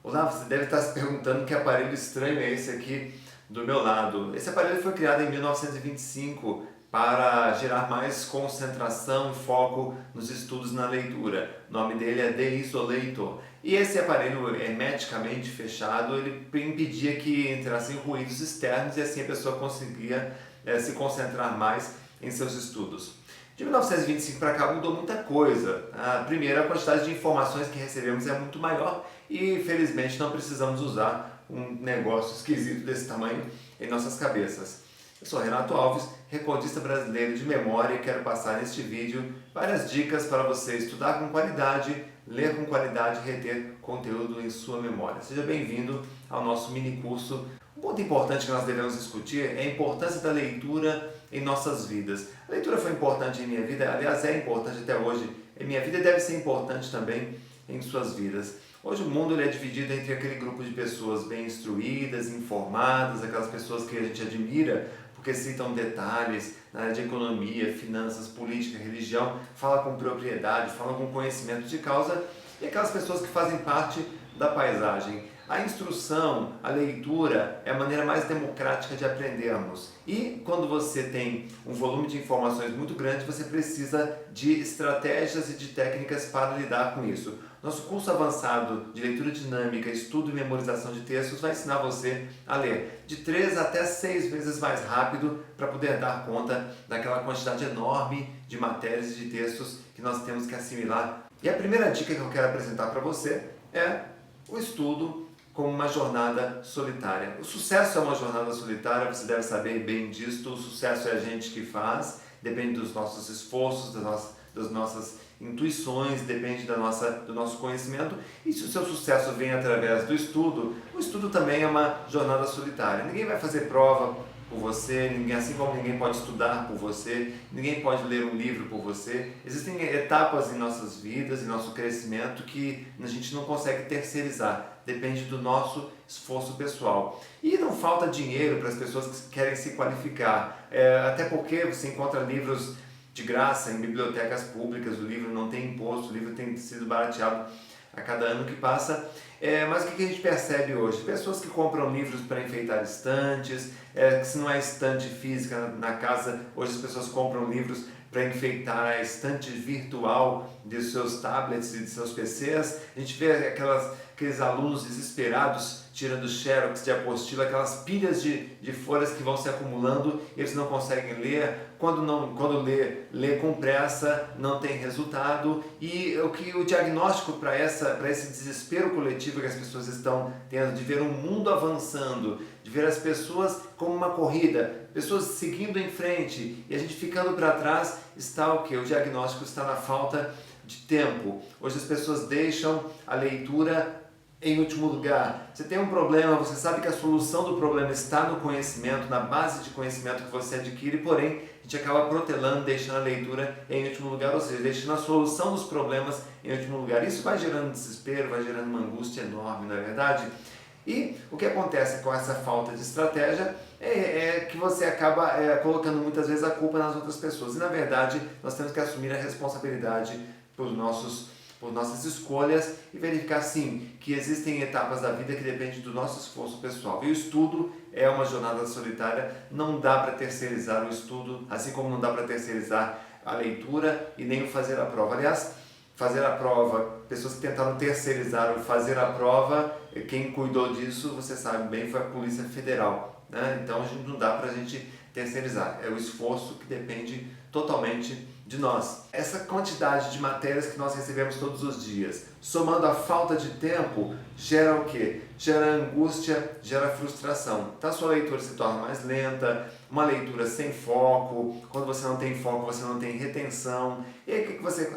Olá, você deve estar se perguntando que aparelho estranho é esse aqui do meu lado. Esse aparelho foi criado em 1925 para gerar mais concentração e foco nos estudos na leitura. O nome dele é The Isolator. E esse aparelho hermeticamente fechado, ele impedia que entrassem ruídos externos e assim a pessoa conseguia se concentrar mais em seus estudos. De 1925 para cá mudou muita coisa. Primeiro, a quantidade de informações que recebemos é muito maior e, felizmente, não precisamos usar um negócio esquisito desse tamanho em nossas cabeças. Eu sou Renato Alves, recordista brasileiro de memória e quero passar neste vídeo várias dicas para você estudar com qualidade, ler com qualidade e reter conteúdo em sua memória. Seja bem-vindo ao nosso mini curso. Um ponto importante que nós devemos discutir é a importância da leitura em nossas vidas. A leitura foi importante em minha vida, aliás é importante até hoje em minha vida e deve ser importante também em suas vidas. Hoje o mundo ele é dividido entre aquele grupo de pessoas bem instruídas, informadas, aquelas pessoas que a gente admira porque citam detalhes na área de economia, finanças, política, religião, falam com propriedade, falam com conhecimento de causa, e aquelas pessoas que fazem parte da paisagem. A instrução, a leitura é a maneira mais democrática de aprendermos. E quando você tem um volume de informações muito grande, você precisa de estratégias e de técnicas para lidar com isso. Nosso curso avançado de leitura dinâmica, estudo e memorização de textos vai ensinar você a ler de 3 até 6 vezes mais rápido para poder dar conta daquela quantidade enorme de matérias e de textos que nós temos que assimilar. E a primeira dica que eu quero apresentar para você é o estudo como uma jornada solitária. O sucesso é uma jornada solitária, você deve saber bem disto. O sucesso é a gente que faz, depende dos nossos esforços, das nossas intuições, depende do nosso conhecimento. E se o seu sucesso vem através do estudo, o estudo também é uma jornada solitária. Ninguém vai fazer prova por você, assim como ninguém pode estudar por você, ninguém pode ler um livro por você. Existem etapas em nossas vidas, em nosso crescimento, que a gente não consegue terceirizar, depende do nosso esforço pessoal. E não falta dinheiro para as pessoas que querem se qualificar, até porque você encontra livros de graça em bibliotecas públicas, o livro não tem imposto, o livro tem sido barateado a cada ano que passa. Mas o que a gente percebe hoje? Pessoas que compram livros para enfeitar estantes, que se não é estante física na casa, hoje as pessoas compram livros para enfeitar a estante virtual de seus tablets e de seus PCs. A gente vê aqueles alunos desesperados tirando xerox de apostila, aquelas pilhas de folhas que vão se acumulando, eles não conseguem ler. Quando lê com pressa, não tem resultado. E o diagnóstico para esse desespero coletivo que as pessoas estão tendo, de ver um mundo avançando, de ver as pessoas como uma corrida, pessoas seguindo em frente e a gente ficando para trás, está o quê? O diagnóstico está na falta de tempo. Hoje as pessoas deixam a leitura em último lugar. Você tem um problema, você sabe que a solução do problema está no conhecimento, na base de conhecimento que você adquire, porém a gente acaba protelando, deixando a leitura em último lugar, ou seja, deixando a solução dos problemas em último lugar. Isso vai gerando desespero, vai gerando uma angústia enorme, não é verdade? E o que acontece com essa falta de estratégia é que você acaba colocando muitas vezes a culpa nas outras pessoas. E na verdade nós temos que assumir a responsabilidade por nossas escolhas e verificar sim que existem etapas da vida que dependem do nosso esforço pessoal. E o estudo é uma jornada solitária, não dá para terceirizar o estudo, assim como não dá para terceirizar a leitura e nem o fazer a prova. Aliás, fazer a prova, pessoas que tentaram terceirizar o fazer a prova, quem cuidou disso, você sabe bem, foi a Polícia Federal, né? Então não dá para a gente terceirizar, é o esforço que depende totalmente de nós. Essa quantidade de matérias que nós recebemos todos os dias, somando a falta de tempo, gera o quê? Gera angústia, gera frustração. Então a sua leitura se torna mais lenta, uma leitura sem foco. Quando você não tem foco, você não tem retenção. E aí o que você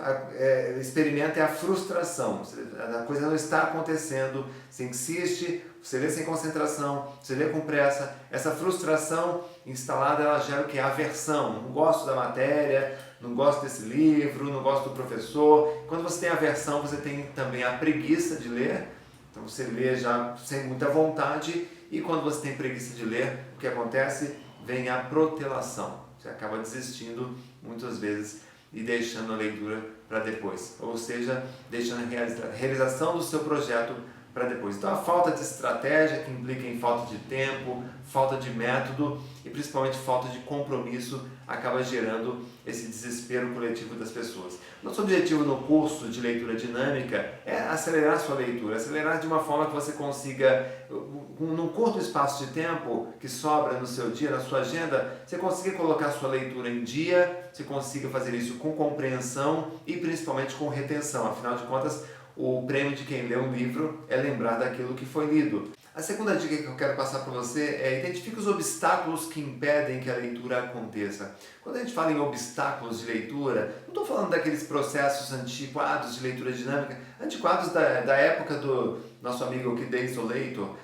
experimenta é a frustração. A coisa não está acontecendo, você insiste, você lê sem concentração, você lê com pressa. Essa frustração instalada, ela gera o quê? Aversão. Não gosto da matéria, não gosto desse livro, não gosto do professor. Quando você tem aversão, você tem também a preguiça de ler. Então você lê já sem muita vontade. E quando você tem preguiça de ler, o que acontece? Vem a protelação. Você acaba desistindo muitas vezes e deixando a leitura para depois. Ou seja, deixando a realização do seu projeto para depois. Então a falta de estratégia, que implica em falta de tempo, falta de método e principalmente falta de compromisso, acaba gerando esse desespero coletivo das pessoas. Nosso objetivo no curso de leitura dinâmica é acelerar sua leitura, acelerar de uma forma que você consiga, num curto espaço de tempo que sobra no seu dia, na sua agenda, você consiga colocar sua leitura em dia, você consiga fazer isso com compreensão e principalmente com retenção. Afinal de contas, o prêmio de quem lê um livro é lembrar daquilo que foi lido. A segunda dica que eu quero passar para você é identifique os obstáculos que impedem que a leitura aconteça. Quando a gente fala em obstáculos de leitura, não estou falando daqueles processos antiquados de leitura dinâmica, antiquados da época do nosso amigo Kidei Soleito,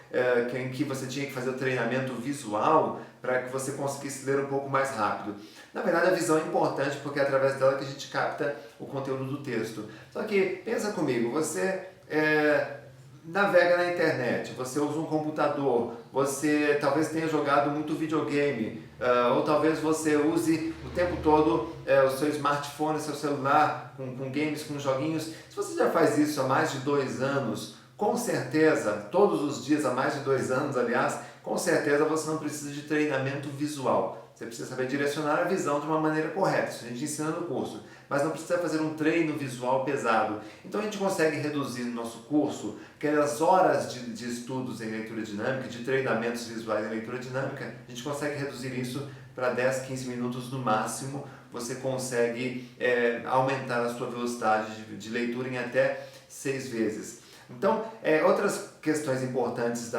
em que você tinha que fazer o treinamento visual para que você conseguisse ler um pouco mais rápido. Na verdade, a visão é importante porque é através dela que a gente capta o conteúdo do texto. Só que, pensa comigo, você navega na internet, você usa um computador, você talvez tenha jogado muito videogame, ou talvez você use o tempo todo o seu smartphone, seu celular, com games, com joguinhos. Se você já faz isso há mais de 2 anos, com certeza, todos os dias, há mais de 2 anos, aliás, com certeza você não precisa de treinamento visual. Você precisa saber direcionar a visão de uma maneira correta, isso a gente ensina no curso, mas não precisa fazer um treino visual pesado. Então a gente consegue reduzir no nosso curso aquelas horas de estudos em leitura dinâmica, de treinamentos visuais em leitura dinâmica, a gente consegue reduzir isso para 10, 15 minutos no máximo. Você consegue aumentar a sua velocidade de leitura em até 6 vezes. Então, outras questões importantes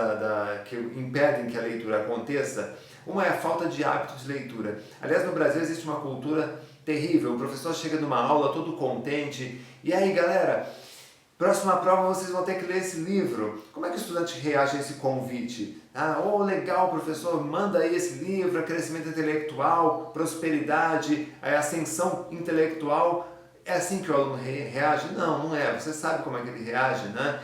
que impedem que a leitura aconteça, uma é a falta de hábito de leitura. Aliás, no Brasil existe uma cultura terrível, o professor chega numa aula todo contente, e aí galera, próxima prova vocês vão ter que ler esse livro. Como é que o estudante reage a esse convite? Legal professor, manda aí esse livro, crescimento intelectual, prosperidade, ascensão intelectual. É assim que o aluno reage? Não, não é. Você sabe como é que ele reage, né?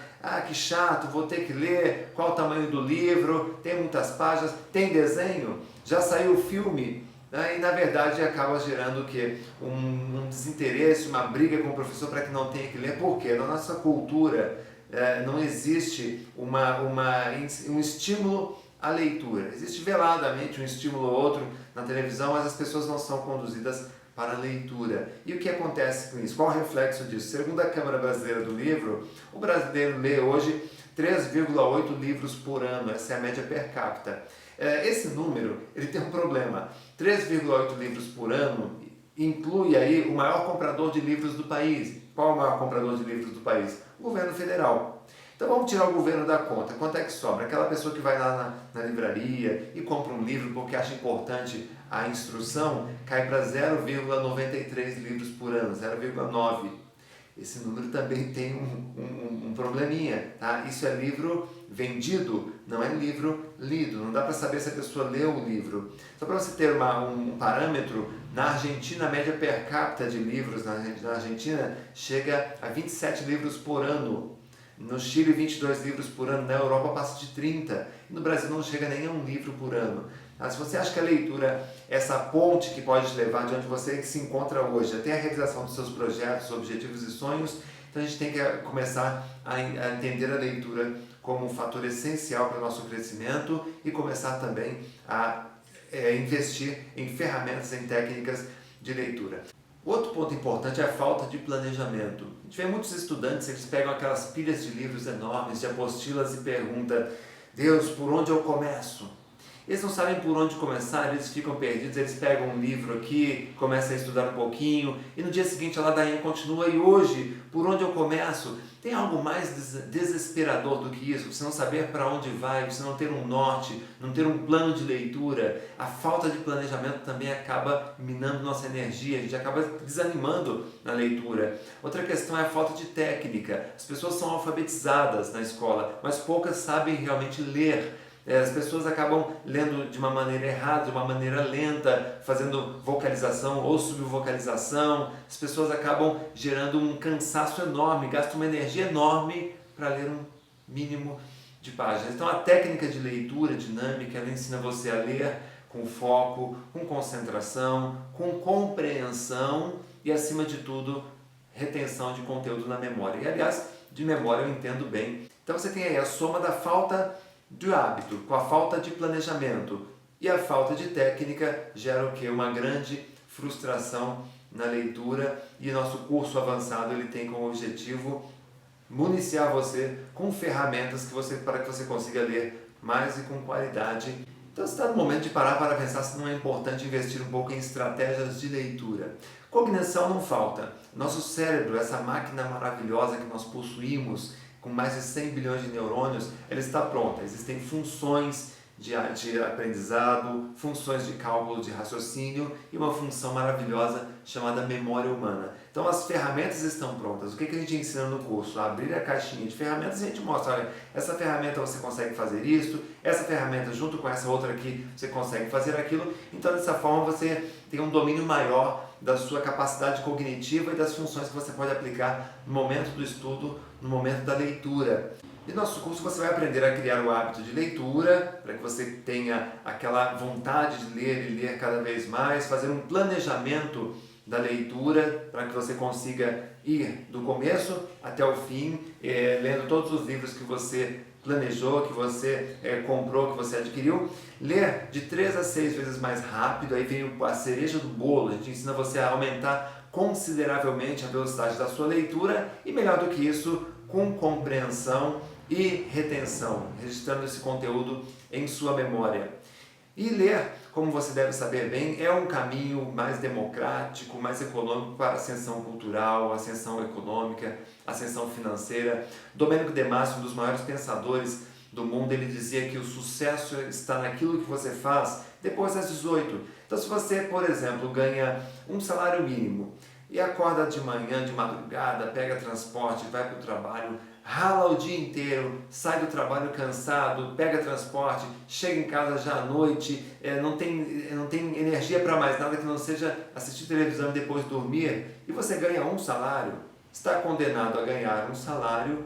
Que chato, vou ter que ler, qual o tamanho do livro, tem muitas páginas, tem desenho, já saiu o filme, né? E na verdade acaba gerando o quê? Um desinteresse, uma briga com o professor para que não tenha que ler. Por quê? Na nossa cultura não existe um estímulo à leitura. Existe veladamente um estímulo ou outro na televisão, mas as pessoas não são conduzidas para a leitura. E o que acontece com isso? Qual o reflexo disso? Segundo a Câmara Brasileira do Livro, o brasileiro lê hoje 3,8 livros por ano, essa é a média per capita. Esse número ele tem um problema. 3,8 livros por ano inclui aí o maior comprador de livros do país. Qual é o maior comprador de livros do país? O governo federal. Então vamos tirar o governo da conta. Quanto é que sobra? Aquela pessoa que vai lá na livraria e compra um livro porque acha importante a instrução, cai para 0,93 livros por ano, 0,9. Esse número também tem um probleminha, tá? Isso é livro vendido, não é livro lido. Não dá para saber se a pessoa leu o livro. Só para você ter um parâmetro, na Argentina a média per capita de livros na Argentina chega a 27 livros por ano. No Chile, 22 livros por ano. Na Europa passa de 30. E no Brasil não chega nem a 1 livro por ano. Se você acha que a leitura é essa ponte que pode te levar de onde você se encontra hoje até a realização dos seus projetos, objetivos e sonhos, então a gente tem que começar a entender a leitura como um fator essencial para o nosso crescimento e começar também a investir em ferramentas, em técnicas de leitura. Outro ponto importante é a falta de planejamento. A gente vê muitos estudantes, eles pegam aquelas pilhas de livros enormes, de apostilas e perguntam: Deus, por onde eu começo? Eles não sabem por onde começar, eles ficam perdidos, eles pegam um livro aqui, começam a estudar um pouquinho, e no dia seguinte a ladainha continua, e hoje, por onde eu começo? Tem algo mais desesperador do que isso? Você não saber para onde vai, você não ter um norte, não ter um plano de leitura. A falta de planejamento também acaba minando nossa energia, a gente acaba desanimando na leitura. Outra questão é a falta de técnica. As pessoas são alfabetizadas na escola, mas poucas sabem realmente ler. As pessoas acabam lendo de uma maneira errada, de uma maneira lenta, fazendo vocalização ou subvocalização. As pessoas acabam gerando um cansaço enorme, gastam uma energia enorme para ler um mínimo de páginas. Então a técnica de leitura dinâmica, ela ensina você a ler com foco, com concentração, com compreensão e, acima de tudo, retenção de conteúdo na memória. E, aliás, de memória eu entendo bem Então você tem aí a soma da falta de hábito com a falta de planejamento e a falta de técnica gera o quê? Uma grande frustração na leitura, e nosso curso avançado ele tem como objetivo municiar você com ferramentas para que você consiga ler mais e com qualidade. Então está no momento de parar para pensar se não é importante investir um pouco em estratégias de leitura. Cognição não falta. Nosso cérebro, essa máquina maravilhosa que nós possuímos, com mais de 100 bilhões de neurônios, ela está pronta. Existem funções de aprendizado, funções de cálculo, de raciocínio e uma função maravilhosa chamada memória humana. Então as ferramentas estão prontas. O que a gente ensina no curso? A abrir a caixinha de ferramentas e a gente mostra, olha, essa ferramenta você consegue fazer isso, essa ferramenta junto com essa outra aqui você consegue fazer aquilo. Então dessa forma você tem um domínio maior da sua capacidade cognitiva e das funções que você pode aplicar no momento do estudo, no momento da leitura. E no nosso curso você vai aprender a criar o hábito de leitura, para que você tenha aquela vontade de ler e ler cada vez mais, fazer um planejamento da leitura, para que você consiga ir do começo até o fim, lendo todos os livros que você planejou, que você comprou, que você adquiriu. Ler de 3 a 6 vezes mais rápido, aí vem a cereja do bolo, a gente ensina você a aumentar consideravelmente a velocidade da sua leitura e, melhor do que isso, com compreensão e retenção, registrando esse conteúdo em sua memória. E ler, como você deve saber bem, é um caminho mais democrático, mais econômico para a ascensão cultural, ascensão econômica, ascensão financeira. Domênico de Mastro, um dos maiores pensadores do mundo, ele dizia que o sucesso está naquilo que você faz depois das 18. Então, se você, por exemplo, ganha um salário mínimo e acorda de manhã, de madrugada, pega transporte, vai para o trabalho, rala o dia inteiro, sai do trabalho cansado, pega transporte, chega em casa já à noite, não tem energia para mais nada que não seja assistir televisão e depois dormir, e você ganha um salário, está condenado a ganhar um salário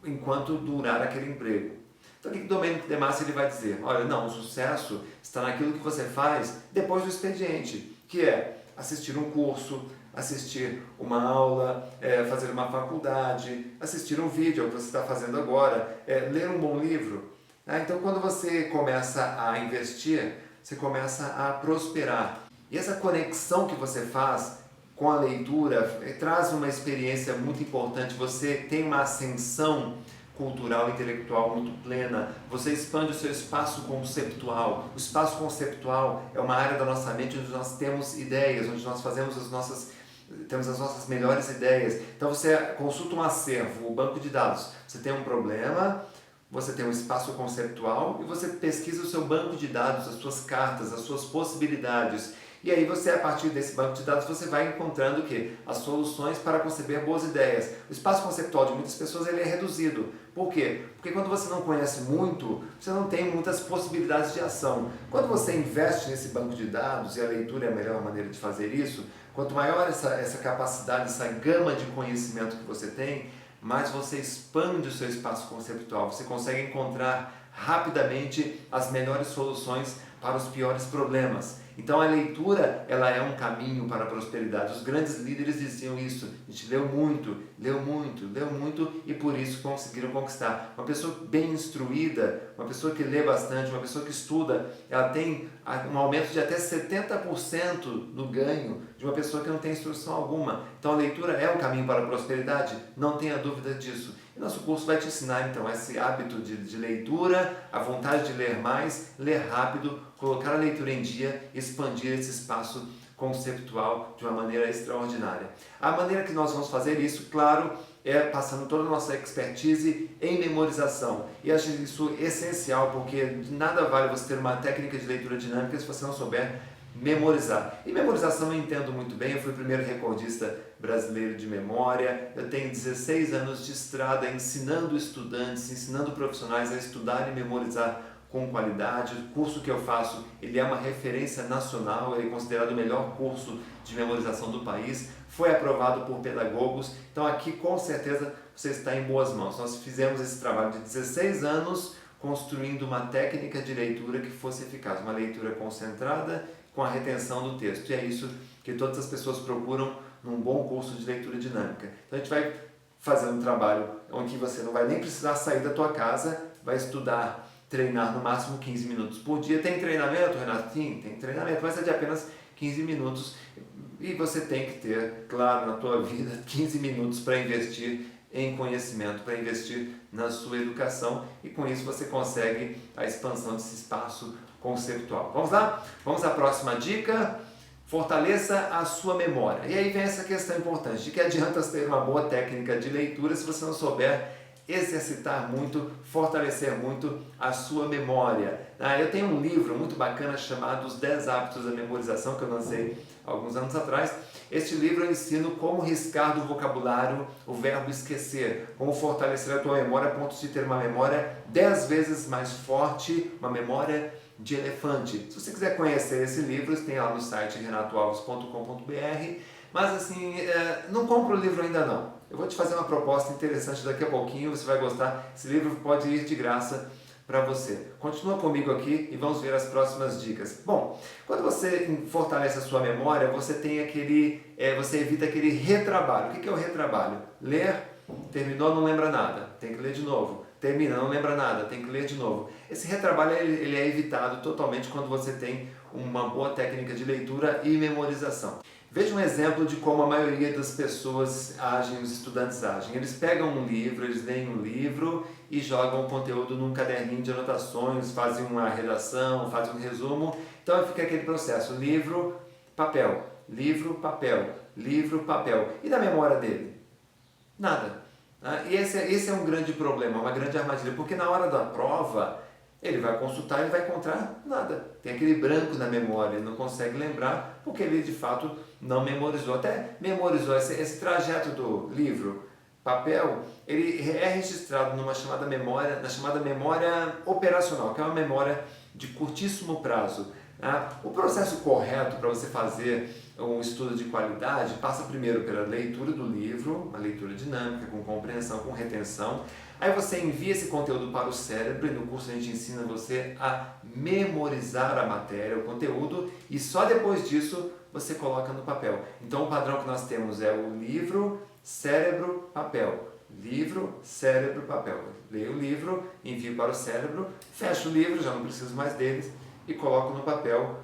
enquanto durar aquele emprego. Então o que Domênico de Mastro ele vai dizer? Olha, não, o sucesso está naquilo que você faz depois do expediente, que é assistir um curso, assistir uma aula, fazer uma faculdade, assistir um vídeo, é o que você está fazendo agora, ler um bom livro. Então, quando você começa a investir, você começa a prosperar. E essa conexão que você faz com a leitura traz uma experiência muito importante. Você tem uma ascensão cultural e intelectual muito plena, você expande o seu espaço conceptual. O espaço conceptual é uma área da nossa mente onde nós temos ideias, onde nós temos as nossas melhores ideias. Então você consulta um acervo, o banco de dados. Você tem um problema, você tem um espaço conceptual e você pesquisa o seu banco de dados, as suas cartas, as suas possibilidades. E aí você, a partir desse banco de dados, você vai encontrando o quê? As soluções para conceber boas ideias. O espaço conceptual de muitas pessoas ele é reduzido. Por quê? Porque quando você não conhece muito, você não tem muitas possibilidades de ação. Quando você investe nesse banco de dados, e a leitura é a melhor maneira de fazer isso, quanto maior essa capacidade, essa gama de conhecimento que você tem, mais você expande o seu espaço conceptual. Você consegue encontrar rapidamente as melhores soluções para os piores problemas. Então a leitura ela é um caminho para a prosperidade. Os grandes líderes diziam isso. A gente leu muito, leu muito, leu muito e por isso conseguiram conquistar. Uma pessoa bem instruída, uma pessoa que lê bastante, uma pessoa que estuda, ela tem um aumento de até 70% no ganho de uma pessoa que não tem instrução alguma. Então a leitura é um caminho para a prosperidade, não tenha dúvida disso. E nosso curso vai te ensinar então esse hábito de leitura, a vontade de ler mais, ler rápido, colocar a leitura em dia, expandir esse espaço conceptual de uma maneira extraordinária. A maneira que nós vamos fazer isso, claro, é passando toda a nossa expertise em memorização. E acho isso essencial, porque de nada vale você ter uma técnica de leitura dinâmica se você não souber memorizar. E memorização eu entendo muito bem, eu fui o primeiro recordista brasileiro de memória, eu tenho 16 anos de estrada ensinando estudantes, ensinando profissionais a estudar e memorizar com qualidade. O curso que eu faço, ele é uma referência nacional, ele é considerado o melhor curso de memorização do país, foi aprovado por pedagogos, então aqui com certeza você está em boas mãos. Nós fizemos esse trabalho de 16 anos construindo uma técnica de leitura que fosse eficaz, uma leitura concentrada com a retenção do texto, e é isso que todas as pessoas procuram num bom curso de leitura dinâmica. Então a gente vai fazer um trabalho onde você não vai nem precisar sair da tua casa, vai estudar, treinar no máximo 15 minutos por dia. Tem treinamento, Renato? Sim, tem treinamento, mas é de apenas 15 minutos. E você tem que ter, claro, na tua vida, 15 minutos para investir em conhecimento, para investir na sua educação, e com isso você consegue a expansão desse espaço conceitual. Vamos lá? Vamos à próxima dica. Fortaleça a sua memória. E aí vem essa questão importante, de que adianta ter uma boa técnica de leitura se você não souber exercitar muito, fortalecer muito a sua memória. Eu tenho um livro muito bacana chamado Os 10 Hábitos da Memorização, que eu lancei alguns anos atrás. Este livro eu ensino como riscar do vocabulário o verbo esquecer, como fortalecer a tua memória a ponto de ter uma memória 10 vezes mais forte, uma memória de elefante. Se você quiser conhecer esse livro, tem lá no site renatoalves.com.br, mas assim, não compra o livro ainda não. Eu vou te fazer uma proposta interessante daqui a pouquinho, você vai gostar. Esse livro pode ir de graça para você. Continua comigo aqui e vamos ver as próximas dicas. Bom, quando você fortalece a sua memória, você tem você evita aquele retrabalho. O que é o retrabalho? Ler, terminou, não lembra nada, tem que ler de novo. Termina, não lembra nada, tem que ler de novo. Esse retrabalho ele é evitado totalmente quando você tem uma boa técnica de leitura e memorização. Veja um exemplo de como a maioria das pessoas agem, os estudantes agem. Eles pegam um livro, eles leem um livro e jogam o conteúdo num caderninho de anotações, fazem uma redação, fazem um resumo. Então fica aquele processo, livro, papel, livro, papel, livro, papel. E da memória dele? Nada. E esse é um grande problema, uma grande armadilha, porque na hora da prova ele vai consultar e ele vai encontrar nada. Tem aquele branco na memória, ele não consegue lembrar porque ele de fato não memorizou. Até memorizou esse trajeto do livro, papel, ele é registrado na chamada memória operacional, que é uma memória de curtíssimo prazo. O processo correto para você fazer um estudo de qualidade passa primeiro pela leitura do livro, uma leitura dinâmica, com compreensão, com retenção. Aí você envia esse conteúdo para o cérebro e no curso a gente ensina você a memorizar a matéria, o conteúdo, e só depois disso você coloca no papel. Então o padrão que nós temos é o livro, cérebro, papel. Livro, cérebro, papel. Leio o livro, envio para o cérebro, fecho o livro, já não preciso mais deles, e coloco no papel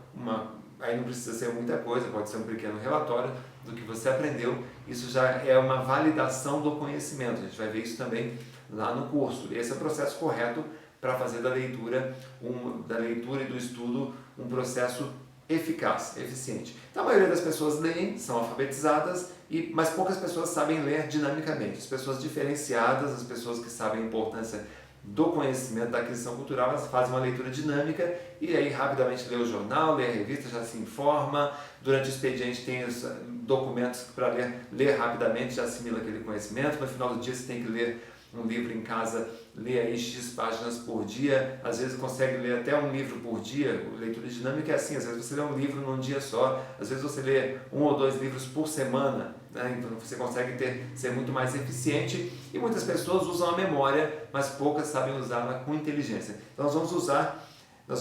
aí não precisa ser muita coisa, pode ser um pequeno relatório do que você aprendeu. Isso já é uma validação do conhecimento, a gente vai ver isso também lá no curso. Esse é o processo correto para fazer da leitura e do estudo um processo eficaz, eficiente. Então a maioria das pessoas leem, são alfabetizadas, mas poucas pessoas sabem ler dinamicamente. As pessoas diferenciadas, as pessoas que sabem a importância do conhecimento, da aquisição cultural, elas fazem uma leitura dinâmica e aí rapidamente lê o jornal, lê a revista, já se informa. Durante o expediente tem os documentos para ler rapidamente, já assimila aquele conhecimento. No final do dia você tem que ler um livro em casa, lê aí X páginas por dia, às vezes consegue ler até um livro por dia. Leitura dinâmica é assim, às vezes você lê um livro num dia só, às vezes você lê 1 ou 2 livros por semana, então você consegue ser muito mais eficiente. E muitas pessoas usam a memória, mas poucas sabem usá-la com inteligência. Então nós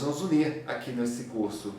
vamos unir aqui nesse curso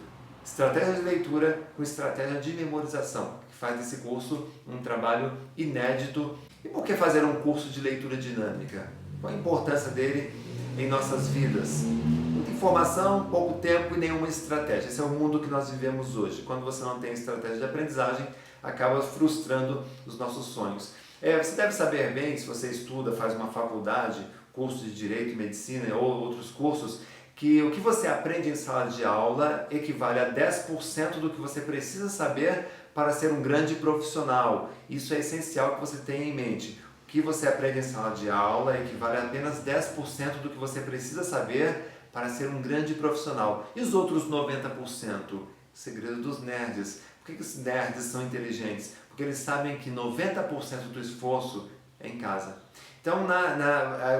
estratégia de leitura com estratégia de memorização, que faz desse curso um trabalho inédito. E por que fazer um curso de leitura dinâmica? Qual a importância dele em nossas vidas? Muita informação, pouco tempo e nenhuma estratégia. Esse é o mundo que nós vivemos hoje. Quando você não tem estratégia de aprendizagem, acaba frustrando os nossos sonhos. Você deve saber bem, se você estuda, faz uma faculdade, curso de Direito, Medicina ou outros cursos, que o que você aprende em sala de aula equivale a 10% do que você precisa saber para ser um grande profissional. Isso é essencial que você tenha em mente. O que você aprende em sala de aula equivale a apenas 10% do que você precisa saber para ser um grande profissional. E os outros 90%? Segredo dos nerds. Por que os nerds são inteligentes? Porque eles sabem que 90% do esforço é em casa. Então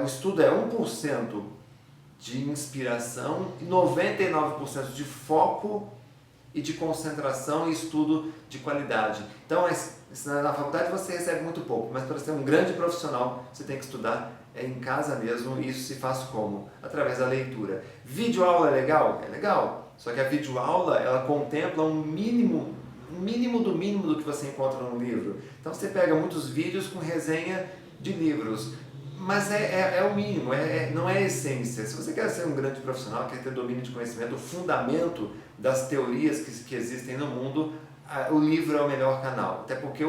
o estudo é 1% de inspiração e 99% de foco e de concentração e estudo de qualidade. Então, na faculdade você recebe muito pouco, mas para ser um grande profissional você tem que estudar em casa mesmo, e isso se faz como? Através da leitura. Videoaula é legal? É legal, só que a videoaula ela contempla um mínimo do mínimo do que você encontra no livro. Então você pega muitos vídeos com resenha de livros. Mas é o mínimo, não é a essência. Se você quer ser um grande profissional, quer ter domínio de conhecimento, o fundamento das teorias que existem no mundo, o livro é o melhor canal. Até porque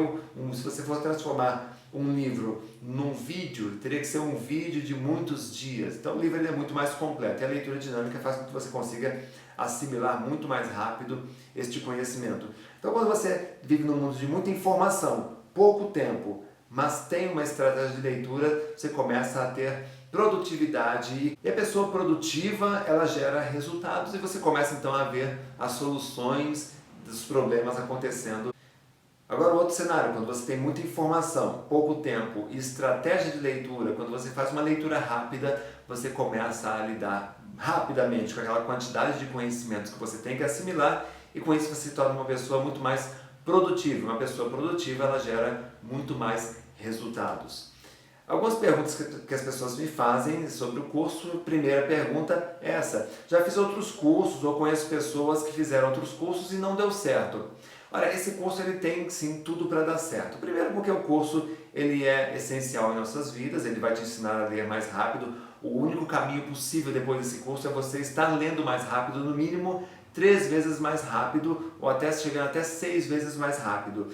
se você for transformar um livro num vídeo, teria que ser um vídeo de muitos dias. Então o livro ele é muito mais completo. E a leitura dinâmica faz com que você consiga assimilar muito mais rápido este conhecimento. Então quando você vive num mundo de muita informação, pouco tempo, mas tem uma estratégia de leitura, você começa a ter produtividade. E a pessoa produtiva, ela gera resultados e você começa então a ver as soluções dos problemas acontecendo. Agora, o outro cenário, quando você tem muita informação, pouco tempo e estratégia de leitura, quando você faz uma leitura rápida, você começa a lidar rapidamente com aquela quantidade de conhecimentos que você tem que assimilar e com isso você se torna uma pessoa muito mais produtiva. Uma pessoa produtiva, ela gera muito mais resultados. Algumas perguntas que as pessoas me fazem sobre o curso. Primeira pergunta é essa: já fiz outros cursos ou conheço pessoas que fizeram outros cursos e não deu certo. Olha, esse curso ele tem sim tudo para dar certo. Primeiro porque o curso ele é essencial em nossas vidas, ele vai te ensinar a ler mais rápido. O único caminho possível depois desse curso é você estar lendo mais rápido, no mínimo 3 vezes mais rápido ou até chegando até 6 vezes mais rápido.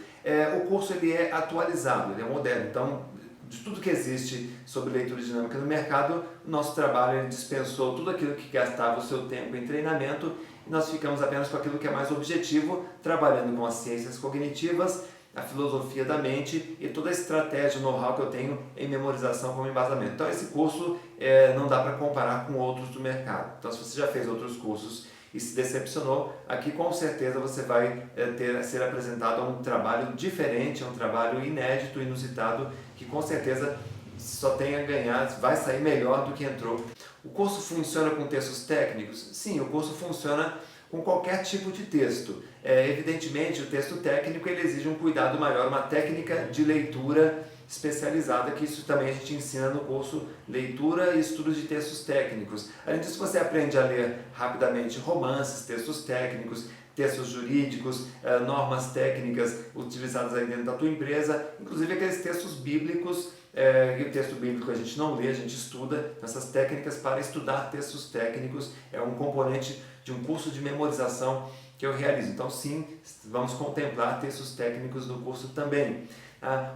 O curso ele é atualizado, ele é moderno, então de tudo que existe sobre leitura dinâmica no mercado, o nosso trabalho ele dispensou tudo aquilo que gastava o seu tempo em treinamento e nós ficamos apenas com aquilo que é mais objetivo, trabalhando com as ciências cognitivas, a filosofia da mente e toda a estratégia, o know-how que eu tenho em memorização como embasamento. Então esse curso não dá para comparar com outros do mercado. Então se você já fez outros cursos e se decepcionou, aqui com certeza você vai ser apresentado a um trabalho diferente, a um trabalho inédito, inusitado, que com certeza só tem a ganhar, vai sair melhor do que entrou. O curso funciona com textos técnicos? Sim, o curso funciona com qualquer tipo de texto. Evidentemente, o texto técnico ele exige um cuidado maior, uma técnica de leitura especializada, que isso também a gente ensina no curso Leitura e Estudos de Textos Técnicos. Além disso, você aprende a ler rapidamente romances, textos técnicos, textos jurídicos, normas técnicas utilizadas aí dentro da tua empresa, inclusive aqueles textos bíblicos, e o texto bíblico a gente não lê, a gente estuda. Essas técnicas para estudar textos técnicos é um componente de um curso de memorização que eu realizo. Então sim, vamos contemplar textos técnicos no curso também.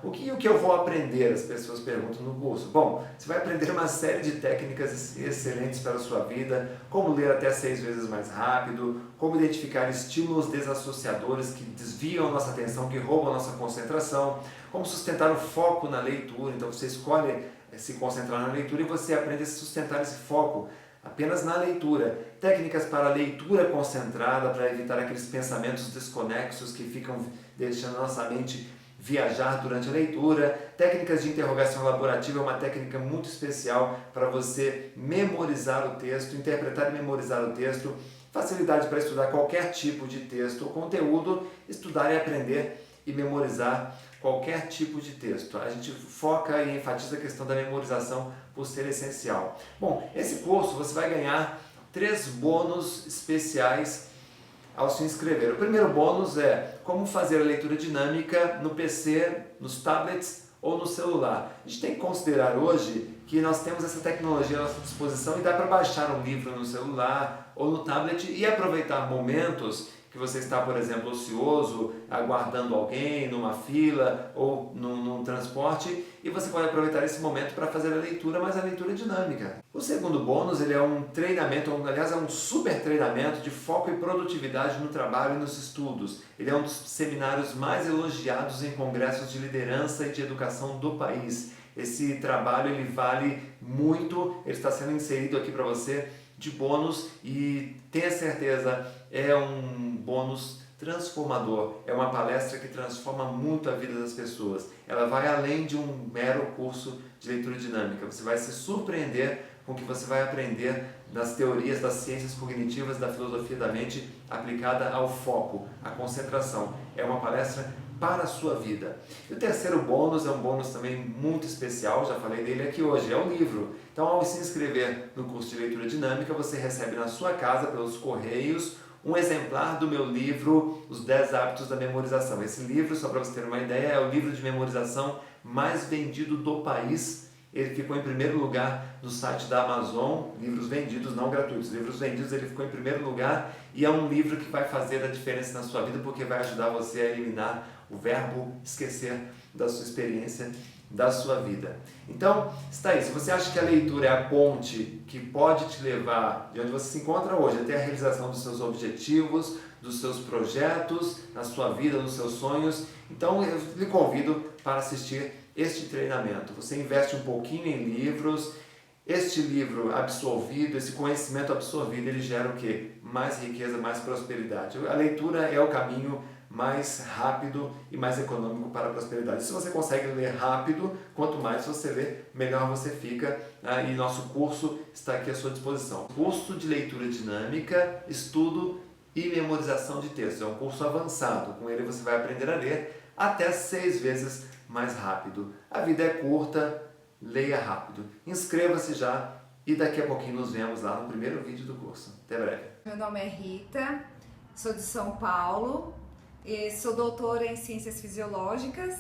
O que eu vou aprender? As pessoas perguntam no curso. Bom, você vai aprender uma série de técnicas excelentes para a sua vida, como ler até 6 vezes mais rápido, como identificar estímulos desassociadores que desviam a nossa atenção, que roubam a nossa concentração, como sustentar o foco na leitura. Então você escolhe se concentrar na leitura e você aprende a sustentar esse foco apenas na leitura. Técnicas para leitura concentrada, para evitar aqueles pensamentos desconexos que ficam deixando a nossa mente viajar durante a leitura. Técnicas de interrogação laborativa é uma técnica muito especial para você memorizar o texto, interpretar e memorizar o texto. Facilidade para estudar qualquer tipo de texto ou conteúdo, estudar e aprender e memorizar qualquer tipo de texto. A gente foca e enfatiza a questão da memorização por ser essencial. Bom, esse curso você vai ganhar 3 bônus especiais ao se inscrever. O primeiro bônus é como fazer a leitura dinâmica no PC, nos tablets ou no celular. A gente tem que considerar hoje que nós temos essa tecnologia à nossa disposição e dá para baixar um livro no celular ou no tablet e aproveitar momentos que você está, por exemplo, ocioso, aguardando alguém numa fila ou num transporte, e você pode aproveitar esse momento para fazer a leitura, mas a leitura dinâmica. O segundo bônus ele é um treinamento, aliás é um super treinamento de foco e produtividade no trabalho e nos estudos. Ele é um dos seminários mais elogiados em congressos de liderança e de educação do país. Esse trabalho ele vale muito, ele está sendo inserido aqui para você de bônus e tenha certeza, é um bônus transformador, é uma palestra que transforma muito a vida das pessoas. Ela vai além de um mero curso de leitura dinâmica, você vai se surpreender com o que você vai aprender das teorias, das ciências cognitivas, da filosofia da mente aplicada ao foco, à concentração. É uma palestra para a sua vida. E o terceiro bônus é um bônus também muito especial, já falei dele aqui hoje, é o livro. Então, ao se inscrever no curso de leitura dinâmica, você recebe na sua casa, pelos correios, um exemplar do meu livro, Os 10 Hábitos da Memorização. Esse livro, só para você ter uma ideia, é o livro de memorização mais vendido do país. Ele ficou em primeiro lugar no site da Amazon, livros vendidos, não gratuitos, livros vendidos, ele ficou em primeiro lugar, e é um livro que vai fazer a diferença na sua vida, porque vai ajudar você a eliminar o verbo esquecer da sua experiência, da sua vida. Então, está aí, se você acha que a leitura é a ponte que pode te levar de onde você se encontra hoje até a realização dos seus objetivos, dos seus projetos, na sua vida, nos seus sonhos, então eu lhe convido para assistir este treinamento. Você investe um pouquinho em livros, este livro absorvido, esse conhecimento absorvido, ele gera o quê? Mais riqueza, mais prosperidade. A leitura é o caminho mais rápido e mais econômico para a prosperidade. Se você consegue ler rápido, quanto mais você lê, melhor você fica. E nosso curso está aqui à sua disposição. Curso de leitura dinâmica, estudo e memorização de textos. É um curso avançado. Com ele você vai aprender a ler até 6 vezes mais rápido. A vida é curta, leia rápido. Inscreva-se já e daqui a pouquinho nos vemos lá no primeiro vídeo do curso. Até breve. Meu nome é Rita, sou de São Paulo, e sou doutora em Ciências Fisiológicas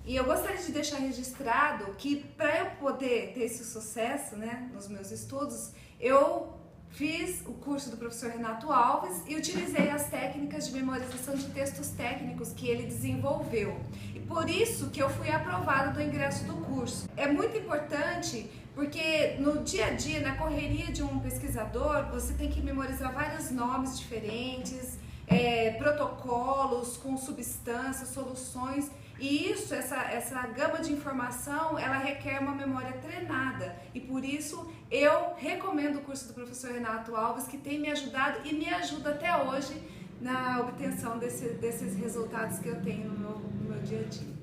e eu gostaria de deixar registrado que para eu poder ter esse sucesso, né, nos meus estudos, eu fiz o curso do professor Renato Alves e utilizei as técnicas de memorização de textos técnicos que ele desenvolveu. E por isso que eu fui aprovada do ingresso do curso. É muito importante porque no dia a dia, na correria de um pesquisador, você tem que memorizar vários nomes diferentes, protocolos com substâncias, soluções. E isso, essa gama de informação, ela requer uma memória treinada. E por isso eu recomendo o curso do professor Renato Alves, que tem me ajudado e me ajuda até hoje na obtenção desses resultados que eu tenho no meu dia a dia.